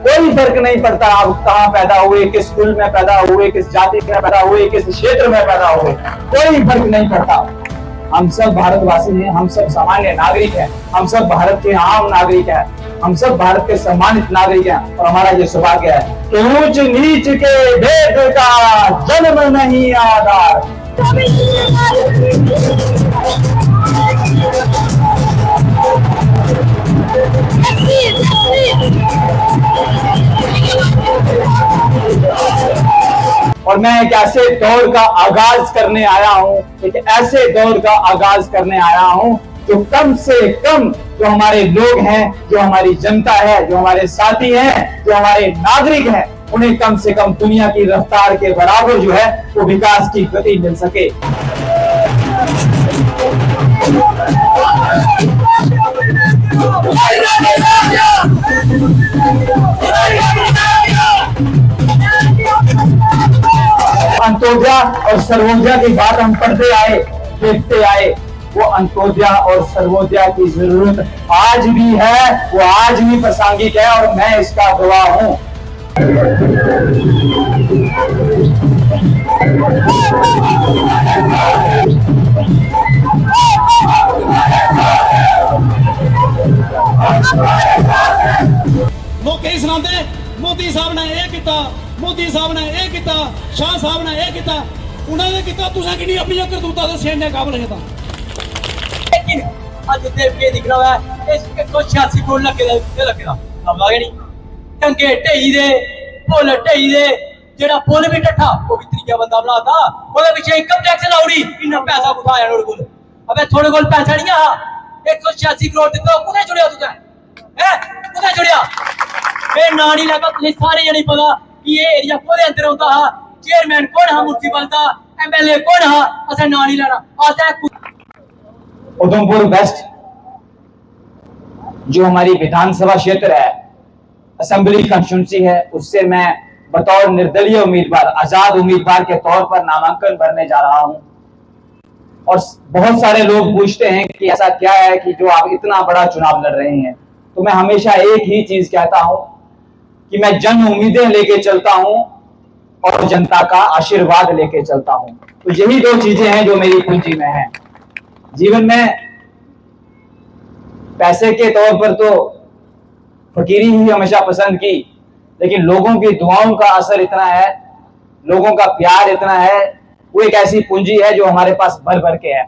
कोई फर्क नहीं पड़ता आप कहाँ पैदा हुए, किस स्कूल में पैदा हुए, किस जाति में पैदा हुए, किस क्षेत्र में पैदा हुए, कोई फर्क नहीं पड़ता। हम सब भारतवासी हैं, हम सब सामान्य नागरिक हैं, हम सब भारत के आम नागरिक हैं, हम सब भारत के सम्मानित नागरिक हैं। और हमारा ये सौभाग्य है कि ऊंच नीच के भेद का जन्म नहीं आधार। और मैं एक ऐसे दौर का आगाज करने आया हूं, एक ऐसे दौर का आगाज करने आया हूं जो कम से कम जो हमारे लोग हैं, जो हमारी जनता है, जो हमारे साथी हैं, जो हमारे नागरिक हैं, उन्हें कम से कम दुनिया की रफ्तार के बराबर जो है वो विकास की गति मिल सके। अंत्योदय और सर्वोदय की बात हम पढ़ते आए, देखते आए। वो अंत्योदय और सर्वोदय की जरूरत आज भी है, वो आज भी प्रासंगिक है और मैं इसका गवाह हूं। लोग कई सुनाते मोदी साहब ने यह किया, मोदी साहब ने यह किया, शाह साहब ने यह किया, उन्होंने किया, तुसा कि अपनी करतूता से सेने काबल है। लेकिन अज देव दिख रहा है 186 करोड़ लगे नहीं टंगे ढेई दे पुल ढेई दे जेड़ा पुल भी टट्ठा वो भी त्रीजा बंदा बनाता ओदे पिछे इनकम टैक्स लाउड़ी इन्ना पैसा कुत्थां आया नोड़े कोल अबे थोड़े कोल पैसा नहीं आ 186 करोड़ दित्ता कुत्थै जुड़िया तुसें हैं कुत्थै जुड़िया ए ना नहीं लगा तुसें सारे जने पता कि ये एरिया कोदे अंदर होंदा हा चेयरमैन कौन हा म्युनिसिपल दा एमएलए कौन हा असें ना नहीं लेना असें उधमपुर वेस्ट जो हमारी विधानसभा क्षेत्र है, असेंबली कंस्टिट्यूंसी है, उससे मैं बतौर निर्दलीय उम्मीदवार, आजाद उम्मीदवार के तौर पर नामांकन भरने जा रहा हूं। और बहुत सारे लोग पूछते हैं कि ऐसा क्या है कि जो आप इतना बड़ा चुनाव लड़ रहे हैं। तो मैं हमेशा एक ही चीज कहता हूं कि मैं जन उम्मीदें लेके चलता हूं और जनता का आशीर्वाद लेके चलता हूं। तो यही दो चीजें हैं जो मेरी पूंजी में है। जीवन में पैसे के तौर पर तो फकीरी ही हमेशा पसंद की, लेकिन लोगों की दुआओं का असर इतना है, लोगों का प्यार इतना है, वो एक ऐसी पूंजी है जो हमारे पास भर भर के है।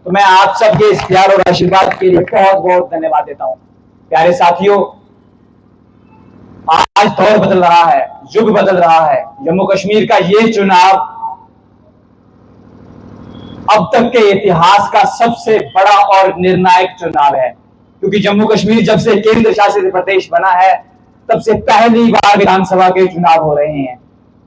तो मैं आप सबके इस प्यार और आशीर्वाद के लिए बहुत बहुत धन्यवाद देता हूं। प्यारे साथियों, आज दौर बदल रहा है, युग बदल रहा है। जम्मू कश्मीर का ये चुनाव अब तक के इतिहास का सबसे बड़ा और निर्णायक चुनाव है, क्योंकि जम्मू कश्मीर जब से केंद्र शासित प्रदेश बना है तब से पहली बार विधानसभा के चुनाव हो रहे हैं।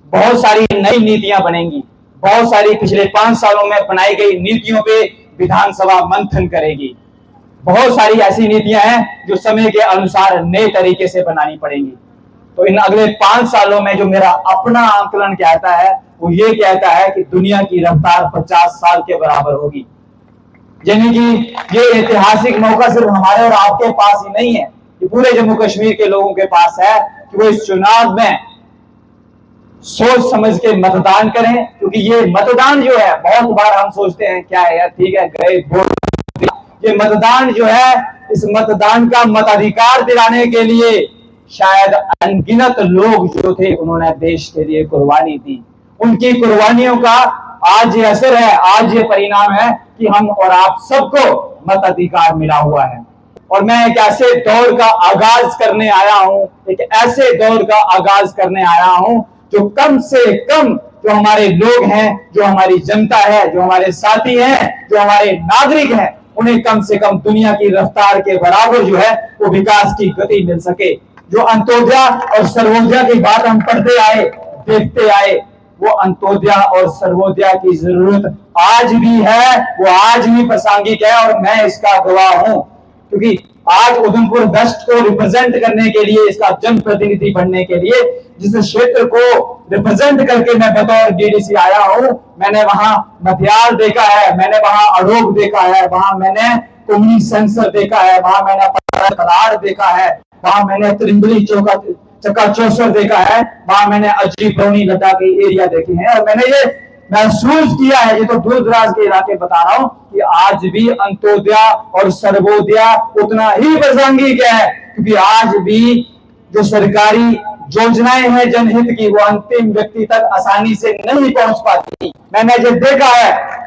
बहुत सारी नई नीतियां बनेंगी, बहुत सारी पिछले 5 सालों में बनाई गई नीतियों पे विधानसभा मंथन करेगी। बहुत सारी ऐसी नीतियां हैं जो समय के अनुसार नए तरीके से बनानी पड़ेंगी। तो इन अगले 5 सालों में जो मेरा अपना आंकलन कहता है वो ये कहता है कि दुनिया की रफ्तार 50 साल के बराबर होगी। यानी कि ये ऐतिहासिक मौका सिर्फ हमारे और आपके पास ही नहीं है, ये पूरे जम्मू कश्मीर के लोगों के पास है कि वो इस चुनाव में सोच समझ के मतदान करें। क्योंकि ये मतदान जो है, बहुत बार हम सोचते हैं क्या है यार, ठीक है गए वोट, ये मतदान जो है, इस मतदान का मताधिकार दिलाने के लिए शायद अनगिनत लोग जो थे उन्होंने देश के लिए कुर्बानी दी। उनकी कुर्बानियों का आज ये असर है, आज ये परिणाम है कि हम और आप सबको मताधिकार मिला हुआ है। और मैं एक ऐसे दौर का आगाज करने आया हूं, एक ऐसे दौर का आगाज करने आया हूं जो कम से कम जो हमारे लोग हैं, जो हमारी जनता है, जो हमारे साथी हैं, जो हमारे नागरिक हैं, उन्हें कम से कम दुनिया की रफ्तार के बराबर जो है वो विकास की गति मिल सके। जो अंत्योदय और सर्वोदय की बात हम पढ़ते आए, देखते आए, वो अंत्योदय और सर्वोदय की जरूरत आज भी है, वो आज भी प्रासंगिक है और मैं इसका गवाह हूं। क्योंकि आज उधमपुर वेस्ट को रिप्रेजेंट करने के लिए, इसका जनप्रतिनिधि बनने के लिए, जिस क्षेत्र को रिप्रेजेंट करके मैं बतौर डीडीसी आया हूं, मैंने वहां मध्याल देखा है, मैंने वहां अड़ोग देखा है, वहां मैंने कुमनी सेंसर देखा है, वहां मैंने कलाड़ देखा है, वहां मैंने त्रिंबली चक्का चौसर देखा है, वहां मैंने अजरी बरौनी लद्दाख के एरिया देखे हैं, और मैंने ये महसूस किया है, ये तो दूर दराज के इलाके बता रहा हूं, कि आज भी अंत्योदय और सर्वोदय उतना ही प्रासंगिक है, क्योंकि आज भी जो सरकारी योजनाएं हैं जनहित की, वो अंतिम व्यक्ति तक आसानी से नहीं पहुंच पाती। मैंने ये देखा है,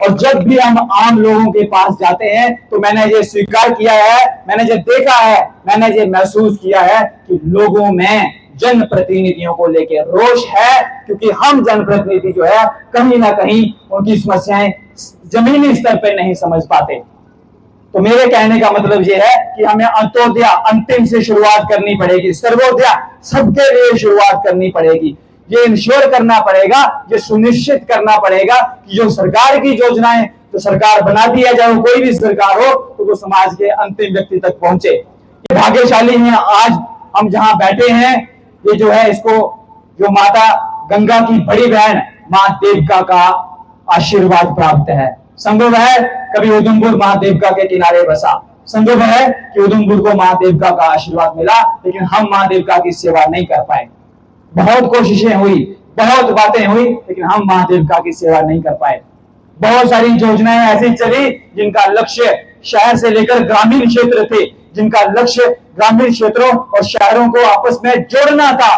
और जब भी हम आम लोगों के पास जाते हैं तो मैंने ये स्वीकार किया है, मैंने ये देखा है, मैंने ये महसूस किया है कि लोगों में जनप्रतिनिधियों को लेकर रोष है, क्योंकि हम जनप्रतिनिधि जो है कहीं ना कहीं उनकी समस्याएं जमीनी स्तर पर नहीं समझ पाते। तो मेरे कहने का मतलब ये है कि हमें अंत्योदय अंतिम से शुरुआत करनी पड़ेगी, सर्वोदय सबके लिए शुरुआत करनी पड़ेगी। ये इंश्योर करना पड़ेगा, ये सुनिश्चित करना पड़ेगा कि जो सरकार की योजनाएं जो सरकार बनाती है, चाहे वो कोई भी सरकार हो, तो वो समाज के अंतिम व्यक्ति तक पहुंचे। ये भाग्यशाली हैं आज हम जहां बैठे हैं, ये जो है इसको जो माता गंगा की बड़ी बहन मां देविका का आशीर्वाद प्राप्त है। संभव है कभी उधमपुर मां देविका के किनारे बसा, संभव है कि उधमपुर को मां देविका का आशीर्वाद मिला, लेकिन हम मां देविका की सेवा नहीं कर पाए। बहुत कोशिशें हुई, बहुत बातें हुई, लेकिन हम मां देविका की सेवा नहीं कर पाए। बहुत सारी योजनाएं ऐसी चली जिनका लक्ष्य शहर से लेकर ग्रामीण क्षेत्र थे, जिनका लक्ष्य ग्रामीण क्षेत्रों और शहरों को आपस में जोड़ना था,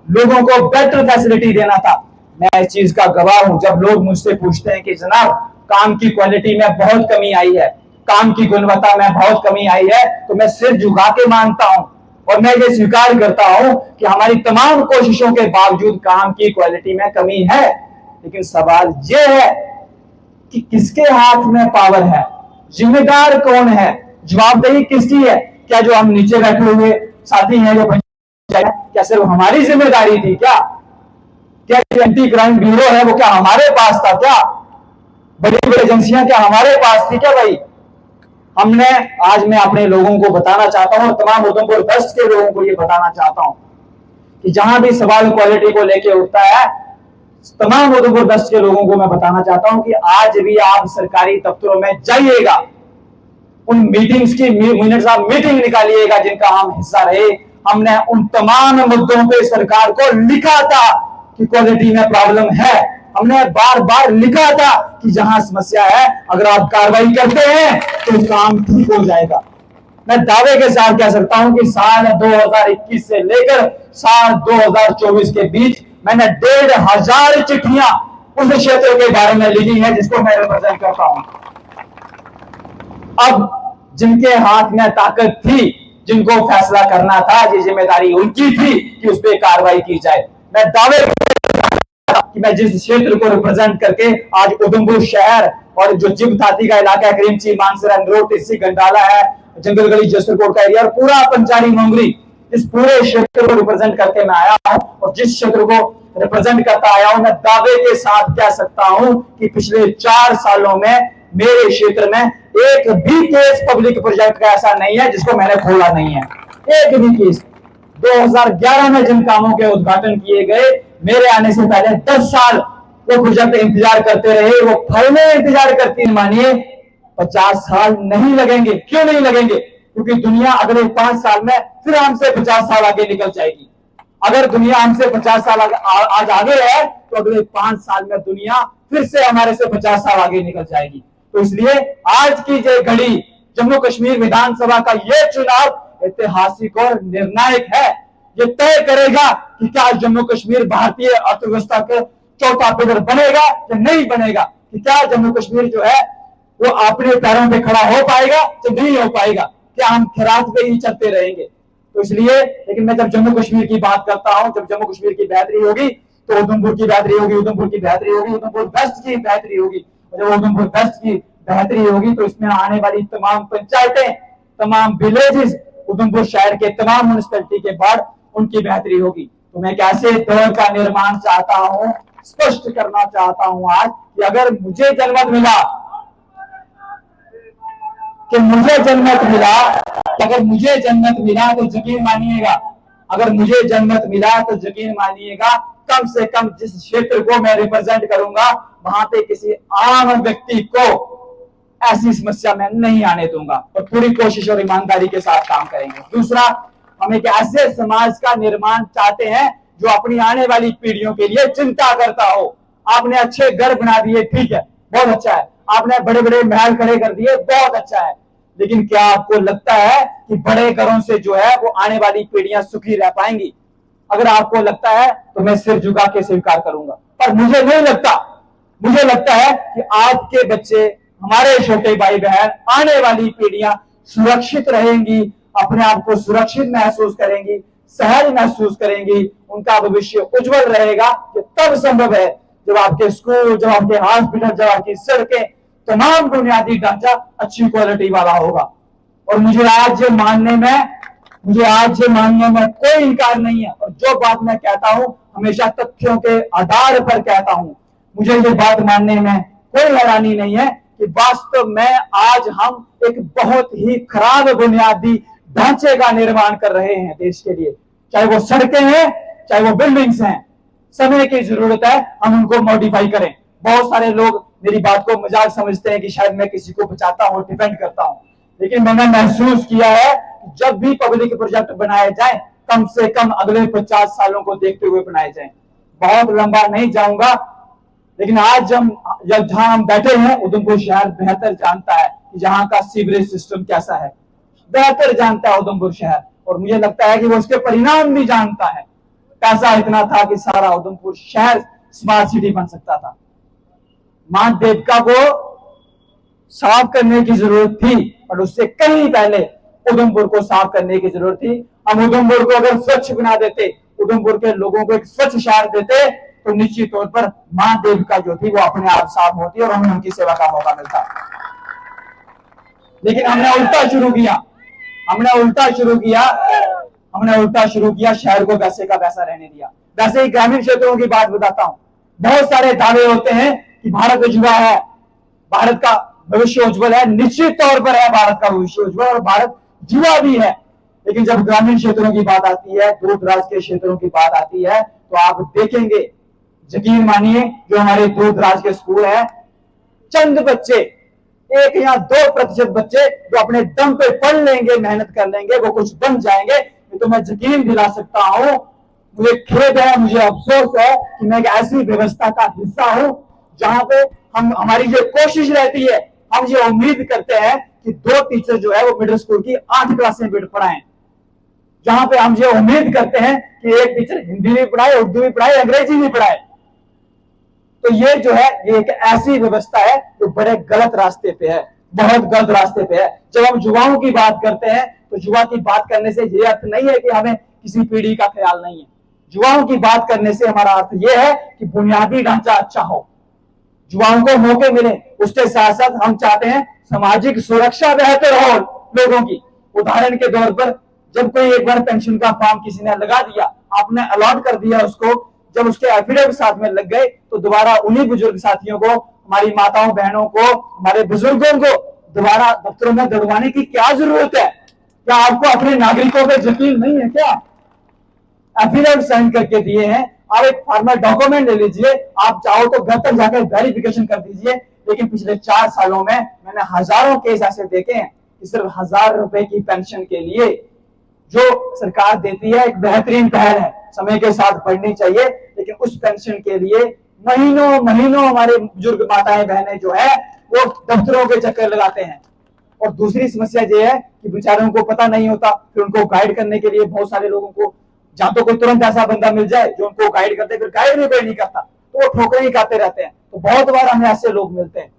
लोगों को बेटर फैसिलिटी देना था। मैं इस चीज का गवाह हूं, जब लोग मुझसे पूछते हैं कि जनाब काम की क्वालिटी में बहुत कमी आई है, काम की गुणवत्ता में बहुत कमी आई है, तो मैं सिर झुका के मानता हूं और मैं ये स्वीकार करता हूं कि हमारी तमाम कोशिशों के बावजूद काम की क्वालिटी में कमी है। लेकिन सवाल ये है कि किसके हाथ में पावर है, जिम्मेदार कौन है, जवाबदेही किसकी है? क्या जो हम नीचे बैठे हुए साथी हैं जो क्या सिर्फ हमारी जिम्मेदारी थी? क्या एंटी क्राइम ब्यूरो है वो क्या हमारे पास था? क्या बड़ी बड़ी एजेंसियां क्या हमारे पास थी? क्या भाई हमने, आज मैं अपने लोगों को बताना चाहता हूं और तमाम उधमपुर वेस्ट के लोगों को ये बताना चाहता हूं कि जहां भी सवाल क्वालिटी को लेके उठता है, तमाम उधमपुर वेस्ट के लोगों को मैं बताना चाहता हूं कि आज भी आप सरकारी दफ्तरों में जाइएगा, उन मीटिंग्स की मिनट्स आप मीटिंग निकालिएगा जिनका हम हिस्सा रहे। हमने उन तमाम मुद्दों पे सरकार को लिखा था कि क्वालिटी में प्रॉब्लम है, हमने बार बार लिखा था कि जहां समस्या है अगर आप कार्रवाई करते हैं तो काम ठीक हो जाएगा। मैं दावे के साथ कह सकता हूं कि साल 2021 से लेकर साल 2024 के बीच मैंने 1500 चिट्ठियां उस क्षेत्र के बारे में लिखी है जिसको मैं रिप्रेजेंट करता हूं। अब जिनके हाथ में ताकत थी, जिनको फैसला करना था, ये जिम्मेदारी उनकी थी कि उस पर कार्रवाई की जाए। मैं दावे कि मैं जिस क्षेत्र को रिप्रेजेंट करके आज उधमपुर शहर और जो जिब थाती का इलाका है, करीमची, मानसरा, रोड, टिस्सी, गंडाला है, जंगल गली, जसरकोट का एरिया और पूरा पंचारी मोंगरी, इस पूरे क्षेत्र को रिप्रेजेंट करके मैं आया हूं और जिस क्षेत्र को रिप्रेजेंट करता आया हूं, मैं दावे के साथ कह सकता हूं कि पिछले 4 सालों में मेरे क्षेत्र में एक भी केस पब्लिक प्रोजेक्ट का ऐसा नहीं है जिसको मैंने खोला नहीं है, एक भी केस। 2011 में जिन कामों के उद्घाटन किए गए, मेरे आने से पहले 10 साल वो प्रोजेक्ट इंतजार करते रहे, वो फैले इंतजार करती, मानिए 50 साल नहीं लगेंगे। क्यों नहीं लगेंगे? क्योंकि दुनिया अगले 5 साल में फिर हमसे 50 साल आगे निकल जाएगी। अगर दुनिया हमसे 50 साल आज आगे है तो अगले 5 साल में दुनिया फिर से हमारे से 50 साल आगे निकल जाएगी। तो इसलिए आज की ये घड़ी, जम्मू कश्मीर विधानसभा का ये चुनाव ऐतिहासिक और निर्णायक है। ये तय करेगा कि क्या जम्मू कश्मीर भारतीय अर्थव्यवस्था का चौथा पिलर बनेगा या नहीं बनेगा, कि क्या जम्मू कश्मीर जो है वो अपने पैरों पे खड़ा हो पाएगा या नहीं हो पाएगा, क्या हम खिरात पे ही चलते रहेंगे। तो इसलिए, लेकिन मैं जब जम्मू कश्मीर की बात करता हूं, जब जम्मू कश्मीर की बेहतरी होगी तो उधमपुर की बेहतरी होगी, उधमपुर की बेहतरी होगी, उधमपुर वेस्ट की बेहतरी होगी। जब उधमपुर वेस्ट की बेहतरी होगी तो इसमें आने वाली तमाम पंचायतें, तमाम विलेजेस, उधमपुर शहर के तमाम म्युनिसिपैलिटी के बाद उनकी बेहतरी होगी। तो मैं कैसे दौर का निर्माण चाहता हूं, स्पष्ट करना चाहता हूं आज कि अगर मुझे जनमत मिला, अगर मुझे जन्नत मिला तो यकीन मानिएगा, अगर मुझे जन्नत मिला तो यकीन मानिएगा, कम से कम जिस क्षेत्र को मैं रिप्रेजेंट करूंगा वहां पे किसी आम व्यक्ति को ऐसी समस्या मैं नहीं आने दूंगा और पूरी कोशिश और ईमानदारी के साथ काम करेंगे। दूसरा, हम एक ऐसे समाज का निर्माण चाहते हैं जो अपनी आने वाली पीढ़ियों के लिए चिंता करता हो। आपने अच्छे घर बना दिए, ठीक है, बहुत अच्छा है। आपने बड़े बड़े महल खड़े कर दिए, बहुत अच्छा है। लेकिन क्या आपको लगता है कि बड़े घरों से जो है वो आने वाली पीढ़ियां सुखी रह पाएंगी? अगर आपको लगता है तो मैं सिर झुका के स्वीकार करूंगा, पर मुझे नहीं लगता। मुझे लगता है कि आपके बच्चे, हमारे छोटे भाई बहन, आने वाली पीढ़ियां सुरक्षित रहेंगी, अपने आप को सुरक्षित महसूस करेंगी, सहज महसूस करेंगी, उनका भविष्य उज्जवल रहेगा। ये तब संभव है जब आपके स्कूल, जब आपके हॉस्पिटल, जब आपकी सड़कें, तमाम बुनियादी ढांचा अच्छी क्वालिटी वाला होगा। और मुझे आज ये मानने में कोई इनकार नहीं है, और जो बात मैं कहता हूं हमेशा तथ्यों के आधार पर कहता हूं। मुझे ये बात मानने में कोई हैरानी नहीं है कि वास्तव में आज हम एक बहुत ही खराब बुनियादी ढांचे का निर्माण कर रहे हैं देश के लिए। चाहे वो सड़कें हैं, चाहे वो बिल्डिंग्स हैं, समय की जरूरत है हम उनको मॉडिफाई करें। बहुत सारे लोग मेरी बात को मजाक समझते हैं कि शायद मैं किसी को बचाता हूं, डिफेंड करता हूं, लेकिन मैंने महसूस किया है कि जब भी पब्लिक प्रोजेक्ट बनाए जाए, कम से कम अगले 50 सालों को देखते हुए बनाए जाए। बहुत लंबा नहीं जाऊंगा, लेकिन आज जहां हम बैठे हैं, उधमपुर शहर बेहतर जानता है कि जहां का सीवरेज सिस्टम कैसा है, बेहतर जानता है उधमपुर शहर। और मुझे लगता है कि वो उसके परिणाम भी जानता है। पैसा इतना था कि सारा उधमपुर शहर स्मार्ट सिटी बन सकता था। मां देवका को साफ करने की जरूरत थी, और उससे कहीं पहले उधमपुर को साफ करने की जरूरत थी। हम उधमपुर को अगर स्वच्छ बना देते, उधमपुर के लोगों को एक स्वच्छ शहर देते, तो निश्चित तौर पर मां देवका जो थी वो अपने आप साफ होती और हमें उनकी सेवा का मौका मिलता। लेकिन हमने उल्टा शुरू किया, शहर को वैसे का वैसा रहने दिया। वैसे ही ग्रामीण क्षेत्रों की बात बताता हूं। बहुत सारे दावे होते हैं कि भारत उज्ज्वल है, भारत का भविष्य उज्ज्वल है। निश्चित तौर पर है भारत का भविष्य उज्ज्वल, और भारत जुआ भी है। लेकिन जब ग्रामीण क्षेत्रों की बात आती है, दूर दराज के क्षेत्रों की बात आती है, तो आप देखेंगे, यकीन मानिए, जो हमारे दूर दराज के स्कूल है, चंद बच्चे, 1 या 2% बच्चे जो अपने दम पे पढ़ लेंगे, मेहनत कर लेंगे, वो कुछ बन जाएंगे। ये तो मैं यकीन दिला सकता हूं। मुझे खेद है, मुझे अफसोस है कि मैं एक ऐसी व्यवस्था का हिस्सा हूं जहां पे हमारी जो कोशिश रहती है, हम ये उम्मीद करते हैं कि 2 टीचर जो है वो मिडिल स्कूल की 8 क्लासें पढ़ाएं, जहां पे हम ये उम्मीद करते हैं कि एक टीचर हिंदी भी पढ़ाए, उर्दू भी पढ़ाए, अंग्रेजी भी पढ़ाए। तो ये जो है, ये एक ऐसी व्यवस्था है जो बड़े गलत रास्ते पे है, बहुत गलत रास्ते पे है। जब हम युवाओं की बात करते हैं, तो युवा की बात करने से ये अर्थ नहीं है कि हमें किसी पीढ़ी का ख्याल नहीं है। युवाओं की बात करने से हमारा अर्थ ये है कि बुनियादी ढांचा अच्छा हो, युवाओं को मौके मिले। उसके साथ साथ हम चाहते हैं सामाजिक सुरक्षा बेहतर हो लोगों की। उदाहरण के तौर पर, जब कोई एक बार पेंशन का फॉर्म किसी ने लगा दिया, आपने अलॉट कर दिया उसको, जब उसके एफिडेविट साथ में लग गए, तो दोबारा उन्हीं बुजुर्ग साथियों को, हमारी माताओं बहनों को, हमारे बुजुर्गों को दोबारा दफ्तरों में दौड़वाने की क्या जरूरत है? क्या आपको अपने नागरिकों पर यकीन नहीं है क्या? एफिडेविट साइन करके दिए हैं, आप एक फॉर्मल डॉक्यूमेंट ले लीजिए, आप चाहो तो घर तक जाकर वेरिफिकेशन कर दीजिए। लेकिन पिछले 4 सालों में मैंने हजारों केस ऐसे देखे हैं कि सिर्फ 1000 रुपए की पेंशन के लिए जो सरकार देती है, एक बेहतरीन पहल है, समय के साथ बढ़नी चाहिए। लेकिन उस पेंशन के लिए महीनों हमारे बुजुर्ग माताएं बहनें जो है वो दफ्तरों के चक्कर लगाते हैं। और दूसरी समस्या ये है कि बेचारों को पता नहीं होता, फिर उनको गाइड करने के लिए बहुत सारे लोगों को, जहां तो कोई तुरंत ऐसा बंदा मिल जाए जो उनको गाइड करते, फिर गाइड भी कोई नहीं करता, तो वो ठोकरें ही खाते रहते हैं। तो बहुत बार हमें ऐसे लोग मिलते हैं।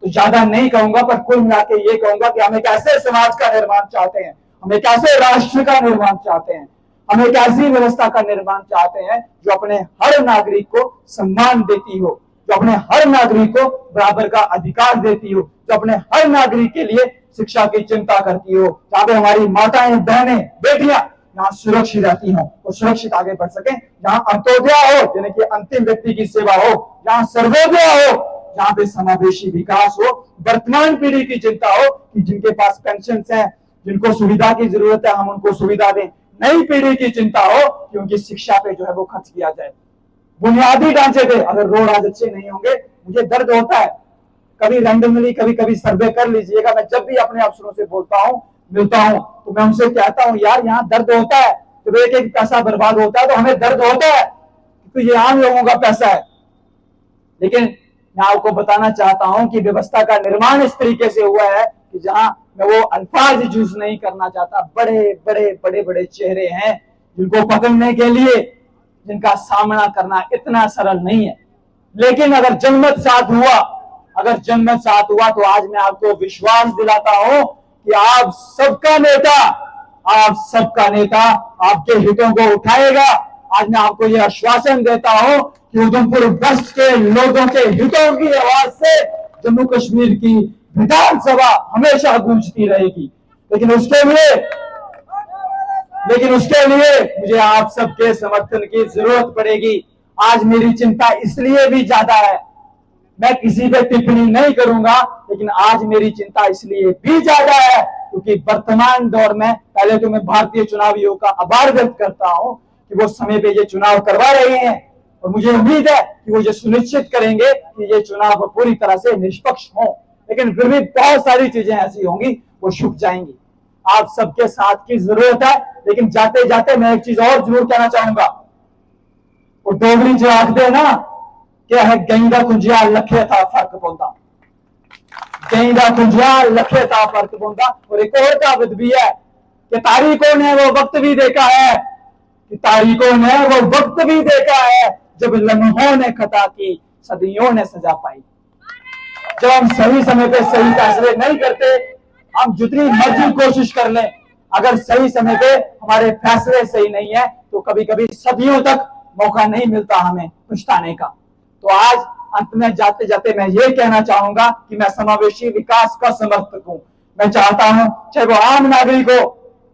तो ज्यादा नहीं कहूंगा, पर कुल मिला के ये कहूंगा कि हम एक ऐसे समाज का निर्माण चाहते हैं, हम एक ऐसे राष्ट्र का निर्माण चाहते हैं, हम एक ऐसी व्यवस्था का निर्माण चाहते हैं जो अपने हर नागरिक को सम्मान देती हो, जो अपने हर नागरिक को बराबर का अधिकार देती हो, जो अपने हर नागरिक के लिए शिक्षा की चिंता करती हो, जहां पे हमारी माताएं बहनें बेटियां यहाँ सुरक्षित रहती हों और सुरक्षित आगे बढ़ सकें, जहां अंत्योदय हो, यानी कि अंतिम व्यक्ति की सेवा हो, जहां सर्वोदय हो, जहां पे समावेशी विकास हो, वर्तमान पीढ़ी की चिंता हो कि जिनके पास पेंशन है, जिनको सुविधा की जरूरत है, हम उनको सुविधा दें। नई पीढ़ी की चिंता हो कि उनकी शिक्षा पे जो है वो खर्च किया जाए। बुनियादी ढांचे पे अगर रोड आज अच्छे नहीं होंगे, मुझे दर्द होता है, कभी रैंडमली कभी सर्वे कर लीजिएगा। मैं जब भी अपने अफसरों से बोलता हूं, मिलता हूं तो मैं उनसे कहता हूं यार यहाँ दर्द होता है, तो एक एक पैसा बर्बाद होता है तो हमें दर्द होता है, तो ये आम लोगों का पैसा है। लेकिन मैं आपको बताना चाहता हूं कि व्यवस्था का निर्माण इस तरीके से हुआ है कि जहां मैं वो अल्फाज यूज नहीं करना चाहता, बड़े बड़े बड़े बड़े चेहरे हैं जिनको पकड़ने के लिए जिनका सामना करना इतना सरल नहीं है। लेकिन अगर जनमत साथ हुआ, अगर जनमत साथ हुआ तो आज मैं आपको विश्वास दिलाता हूं कि आप सबका नेता आपके हितों को उठाएगा। आज मैं आपको यह आश्वासन देता हूं कि उधमपुर वेस्ट के लोगों के हितों की आवाज से जम्मू कश्मीर की विधानसभा हमेशा गूंजती रहेगी। लेकिन उसके लिए मुझे आप सबके समर्थन की जरूरत पड़ेगी। आज मेरी चिंता इसलिए भी ज्यादा है, मैं किसी पे टिप्पणी नहीं करूंगा, लेकिन आज मेरी चिंता इसलिए भी ज्यादा है क्योंकि वर्तमान दौर में पहले तो मैं भारतीय चुनाव आयोग का आभार व्यक्त करता हूं कि वो समय पे ये चुनाव करवा रहे हैं और मुझे उम्मीद है कि वो ये सुनिश्चित करेंगे कि ये चुनाव पूरी तरह से निष्पक्ष हो। लेकिन फिर भी बहुत सारी चीजें ऐसी होंगी वो छुप जाएंगी। आप सबके साथ की जरूरत है। लेकिन जाते जाते मैं एक चीज और जरूर कहना चाहूंगा, वो डोगरी जो आखते ना क्या है, गईंदा कुंजिया लखे था फर्क पौंदा, गईंदा कुंजिया लखे था फर्क पौंदा। और एक और कहावत भी है कि तारीखों ने वो वक्त भी देखा है, कि तारीखों ने वो वक्त भी देखा है, जब लम्हों ने खता की सदियों ने सजा पाई। जब हम सही समय पे सही फैसले नहीं करते, हम जितनी मर्जी कोशिश कर लें, अगर सही समय पे हमारे फैसले सही नहीं है तो कभी कभी सदियों तक मौका नहीं मिलता हमें पछताने का। तो आज अंत में जाते जाते मैं ये कहना चाहूंगा कि मैं समावेशी विकास का समर्थक हूं। मैं चाहता हूं चाहे वो आम नागरिक हो,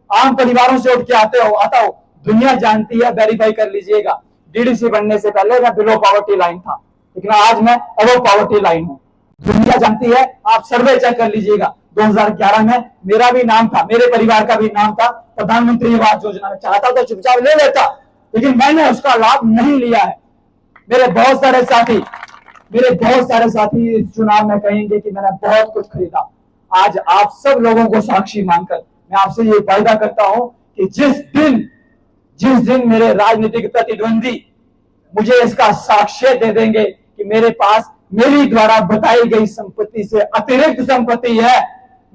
आम परिवारों से उठ के आता हो, दुनिया जानती है, वेरीफाई कर लीजिएगा। डीडीसी बनने से पहले मैं बिलो पॉवर्टी लाइन था, लेकिन आज मैं अबव पॉवर्टी लाइन हूं। दुनिया जानती है, आप सर्वे चेक कर लीजिएगा। 2011 में मेरा भी नाम था, मेरे परिवार का भी नाम था प्रधानमंत्री आवास योजना में। चाहता तो चुपचाप ले लेता, लेकिन मैंने उसका लाभ नहीं लिया है। मेरे बहुत सारे साथी इस चुनाव में कहेंगे कि मैंने बहुत कुछ खरीदा। आज आप सब लोगों को साक्षी मानकर मैं आपसे ये वायदा करता हूं कि जिस दिन मेरे राजनीतिक प्रतिद्वंदी मुझे इसका साक्ष्य दे देंगे कि मेरे पास मेरी द्वारा बताई गई संपत्ति से अतिरिक्त संपत्ति है,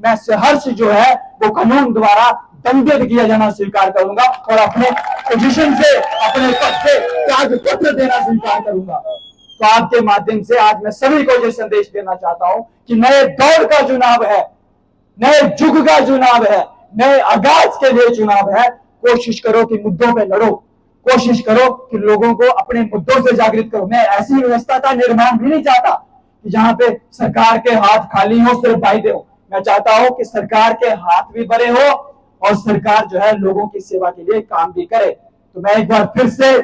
मैं सहर्ष जो है वो कानून द्वारा दंडित किया जाना स्वीकार करूंगा और अपने पोजीशन से, अपने पद से त्याग पत्र देना स्वीकार करूंगा। तो आपके माध्यम से आज मैं सभी को ये संदेश देना चाहता हूं कि नए दौर का चुनाव है, नए युग का चुनाव है, नए आगाज के लिए चुनाव है। कोशिश करो कि मुद्दों पे लड़ो, कोशिश करो कि लोगों को अपने मुद्दों से जागृत करो। मैं ऐसी व्यवस्था का निर्माण भी नहीं चाहता कि जहां पे सरकार के हाथ खाली हो, सिर्फ वायदे हो। मैं चाहता हूं कि सरकार के हाथ भी भरे हो और सरकार जो है लोगों की सेवा के लिए काम भी करे। तो मैं एक बार फिर से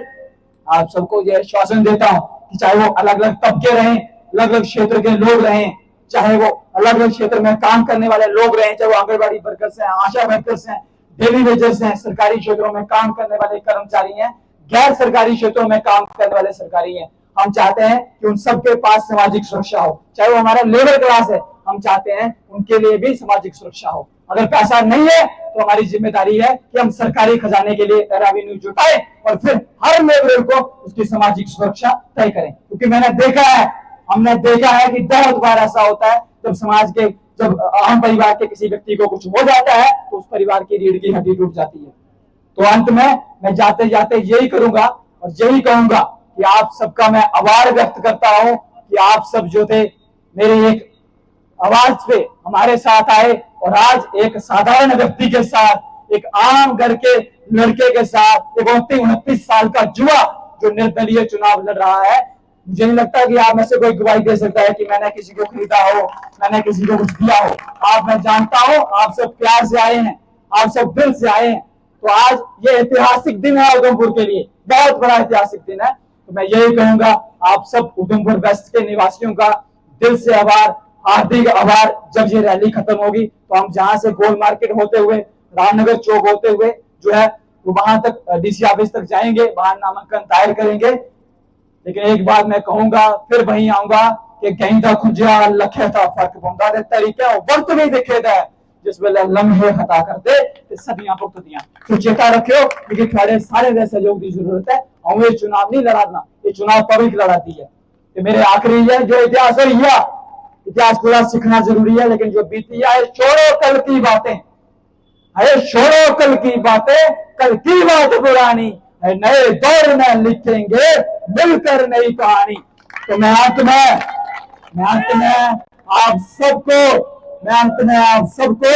आप सबको यह आश्वासन देता हूं कि चाहे वो अलग अलग तबके रहें, अलग अलग क्षेत्र के लोग रहें, चाहे वो अलग अलग क्षेत्र में काम करने वाले लोग रहें, चाहे वो आंगनबाड़ी वर्कर्स हैं, आशा वर्कर्स हैं, डेली वेजर्स हैं, सरकारी क्षेत्रों में काम करने वाले कर्मचारी हैं, गैर सरकारी क्षेत्रों में काम करने वाले सरकारी हैं। हम चाहते हैं कि उन सबके पास सामाजिक सुरक्षा हो, चाहे वो हमारा लेबर क्लास है, हम चाहते हैं उनके लिए भी सामाजिक सुरक्षा हो। अगर पैसा नहीं है तो हमारी जिम्मेदारी है कि हम सरकारी खजाने के लिए रेवेन्यू जुटाएं और फिर हर लेबर को उसकी सामाजिक सुरक्षा तय करें। क्योंकि हमने देखा है कि बहुत बार ऐसा होता है जब आम परिवार के किसी व्यक्ति को कुछ हो जाता है तो उस परिवार की रीढ़ की हड्डी टूट जाती है। तो अंत में मैं जाते जाते यही करूंगा और यही कहूंगा कि आप सबका मैं आभार व्यक्त करता हूं कि आप सब जो थे मेरी एक आवाज पे हमारे साथ आए और आज एक साधारण व्यक्ति के साथ, एक आम घर के लड़के के साथ, एक 29 साल का युवा जो निर्दलीय चुनाव लड़ रहा है, मुझे नहीं लगता कि आप में से कोई गवाही दे सकता है कि मैंने किसी को खरीदा हो, मैंने किसी को कुछ दिया हो। आप, मैं जानता हूं आप सब प्यार से आए हैं, आप सब दिल से आए हैं। तो आज ये ऐतिहासिक दिन है उधमपुर के लिए, बहुत बड़ा ऐतिहासिक दिन है। तो मैं यही कहूंगा आप सब उधमपुर वेस्ट के निवासियों का दिल से आभार, हार्दिक आभार। जब ये रैली खत्म होगी तो हम जहां से गोल मार्केट होते हुए, रामनगर चौक होते हुए जो है वो वहां तक डीसी ऑफिस तक जाएंगे, वहां नामांकन दायर करेंगे। लेकिन एक बात मैं कहूंगा, फिर वहीं आऊंगा कि गईंदा खुंजिया लखे था फर्क पौंदा दे तरीके वर्त भी दिखे दा जिस वेले लम्हे खता करते ते सदियां भुगतदियां। तो चेता रखियो कि थोड़े सारे दे सहयोग की जरूरत है। और ये चुनाव नहीं लड़ाना, ये चुनाव पब्लिक लड़ाती है। तो मेरे आखिरी है जो इतिहास है, इतिहास पूरा सीखना जरूरी है, लेकिन जो बीती है छोड़ो कल की बातें, अरे छोड़ो कल की बातें, कल की बात पुरानी, नए दौर में लिखेंगे मिलकर नई कहानी। तो मैं अंत में आप सबको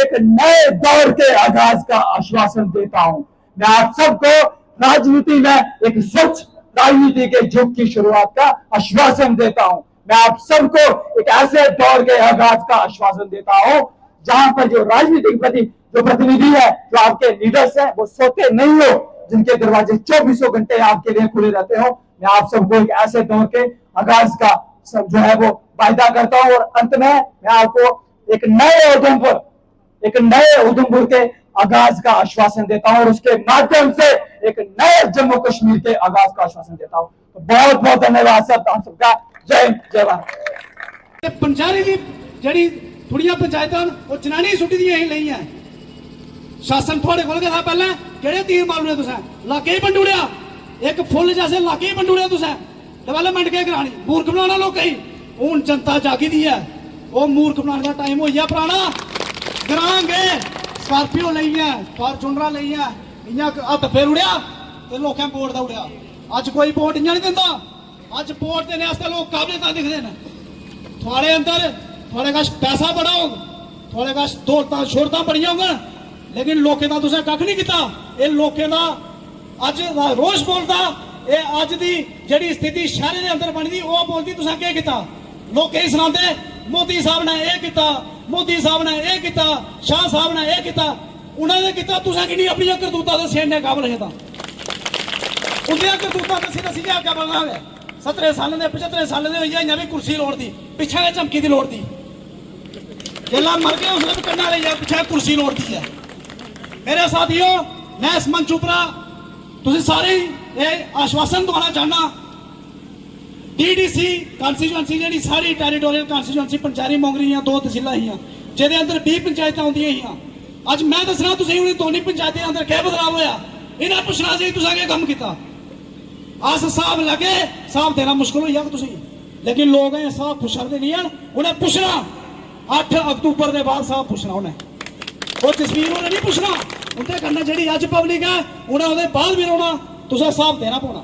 एक नए दौर के आगाज का आश्वासन देता हूं। मैं आप सबको राजनीति में एक स्वच्छ राजनीति के युग की शुरुआत का आश्वासन देता हूं। मैं आप सबको एक ऐसे दौर के आगाज का आश्वासन देता हूं जहां पर जो राजनीतिक जो प्रतिनिधि है, जो आपके लीडर्स है, वो सोते नहीं हो, जिनके दरवाजे 24 घंटे आपके लिए खुले रहते हो। मैं आप सबको एक ऐसे दौर के आगाज का सब जो है वो वायदा करता हूं। और अंत में मैं आपको एक नए उधमपुर के आगाज का आश्वासन देता हूं और उसके माध्यम से एक नए जम्मू कश्मीर के आगाज का आश्वासन देता हूं। तो बहुत बहुत धन्यवाद सब आप सबका। जय हिंद, जय भारत। पंचायती दी जड़ी थोड़ियां पंचायतां वो जनानी सुट्टी दियां ही नहीं है। शासन थोड़े कोल गया पहले केड़े तीर मारने तुसें, लाके ही बंडूड़िया, एक फुल जैसे लाके ही बंडूड़िया तुसें, डेवलपमेंट के करानी, मूर्ख बनाना लोग ही। हूं जनता जागी दी है, वो मूर्ख बनाने का टाइम हो गया पुराना। ग्रांगे स्कॉर्पियो लई है, फॉर्चूनर लई है, इयां हत्थ फेर उड़िया ते लोकें वोट दा उड़िया। अज कोई वोट इयां नहीं दिंदा, अज वोट देने वास्ते लोग काबलियत दिखदे न। थोड़े अंदर थोड़े कश पैसा बड़ा होग, थोड़े कश दौलतां शोहरतां बड़ियां होगन, लेकिन लोकें दा तुसें कख नहीं कीता। ये लोकें दा अज दा रोष बोलदा, ये अज दी जेहड़ी स्थिति शहर दे अंदर बनी दी ओह बोलदी तुसें केह् कीता। लोग कई सुनांदे मोदी साहब ने यह किया, मोदी साहब ने यह किया, शाह साहब ने यह किया। उन्होंने किया, तुसें कि अपनी करतूतां दस्सियां इन्ने काबल है। उन्दियां करतूतां दस्सी क्या बनना है। 17 साल के 75 साल के होइए भी कुर्सी लोड़ दी, पिछे ने झमकी की लोड़ दी, जेल्लै मर गए उसने भी कन्ना ले पिछे कुर्सी लोड़ दी है। मेरे साथियों, मैं इस मंच उपरा तुसीं सारे ये आश्वासन दवाना चाहना, डीडीसी कॉन्स्टिट्यूएंसी जी सारी टैरीटोरियल कॉन्स्टिट्यूएंसी पंचायती मोंगरी 2 तहसीलां ही जिहदे अंदर 20 पंचायत आउंदियां ही। अज मैं दसना तुसीं उन्हें दोनों पंचायतें अंदर क्या बदलाव होया, इन्हें पुछना सी तुसां क्या कम किया। अस हिसाब लगे, हिसाब देना मुश्किल हो जाएगा तुसीं, लेकिन लोग हिसाब पुछदे नहीं हैं। उन्हें पुछना 8 अक्तूबर के बाद हिसाब पुछना, उन्हें वो जसवीर उन्हें नहीं पुछना। उनके कन्नै जी अज पब्लिक है उन्हें उहदे बाद भी रोना, तुसें हिसाब देना पौना।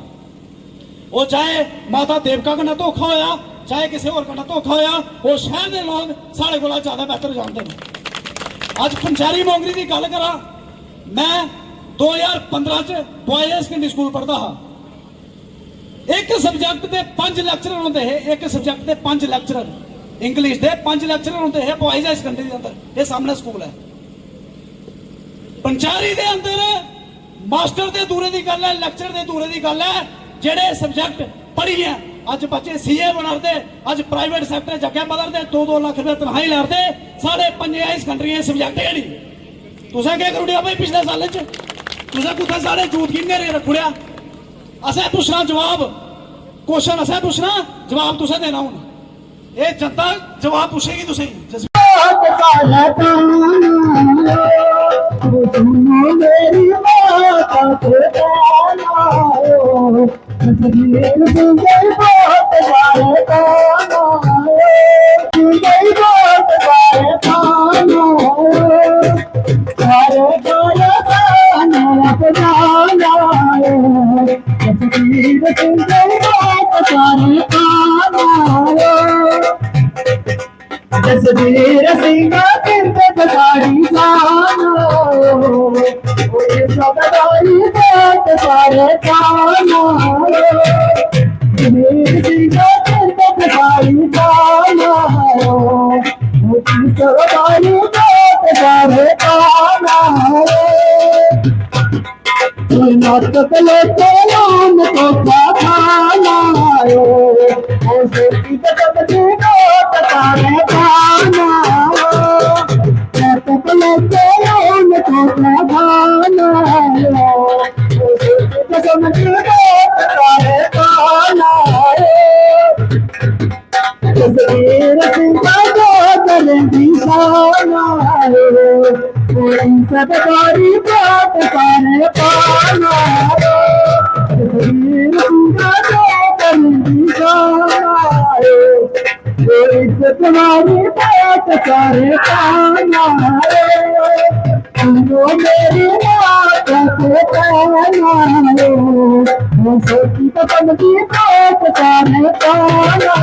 वो चाहे माता देवका कन्नै धोखा होया, चाहे किसी होर कन्नै धोखा होया, वो शहर के लोग साढ़े कोला ज़्यादा बेहतर जानते हैं। अज पंचायती मोंगरी की गल करा, मैं 2015 च बॉयज सेकेंडरी स्कूल पढ़ता हा। एक सब्जैक्ट के 5 लैक्चरर होंगे, एक सब्जैक्ट के 5 लैक्चरर, इंग्लिश के 5 लैक्चरर होंगे है बॉयज हाई सेकेंडरी के अंदर। ये सामने स्कूल है। पंचायती के अंदर मास्टर के दूरे की गल है, लैक्चरर के दूरे की गल है। जेडे सब्जैक्ट पढ़ी है, अज बच्चे सीए बनते, अज प्राइवेट सैक्टर जगह बदलते, 2-2 लाख रुपये तनखाही लैते। साढ़े 5 हाई सेकेंडरी सब्जैक्ट है नहीं। तुसें क्या करुड़िया भाई पिछले साल च, तुसें कुत्थै साढ़े जूत की नेरे रखुड़िया। असें पुछना जवाब, क्वेश्चन असें पुछना, जवाब तुसें देना। हूं ये जनता जवाब पूछेगी तुसें। जसवीर सिंह साड़ी जानो, सबदारी बात सारे कानो। जसवीर सिंह साड़ी जानो, सबदारी बात सारे कानो। नाटक लेते नाम को खाना, सोची बदली बात सारे कानो। नाटक लेते नाम को खाना, सोची बदली बात सारे कानो। जसवीर सिंह को शान आए कोई सरकारी बात सारे पाना तस्वीर पूरा जो करी शान आए कोई तुम्हारी बात सारे पाना तुमको मेरी बात से पाना सोची तो समझी बात सारे पाना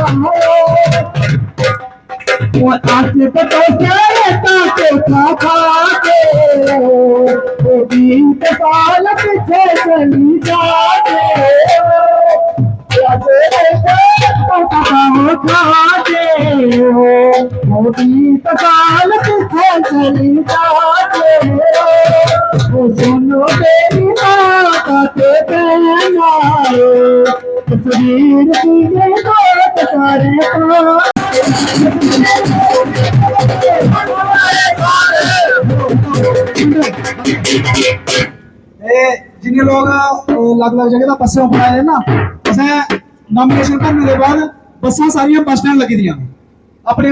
वो आके तो ताके खाके वो 20 साल पीछे चली जाके वो 20 साल पीछे चली जाके वो सुनो मेरी बात के कहना तस्वीर तुझे बात सारे जिन्हें लोग अलग अलग जगह बसें उठाए ना असें नॉमिनेशन करने के बाद बसां सारियां बस स्टैंड लगी दियां अपने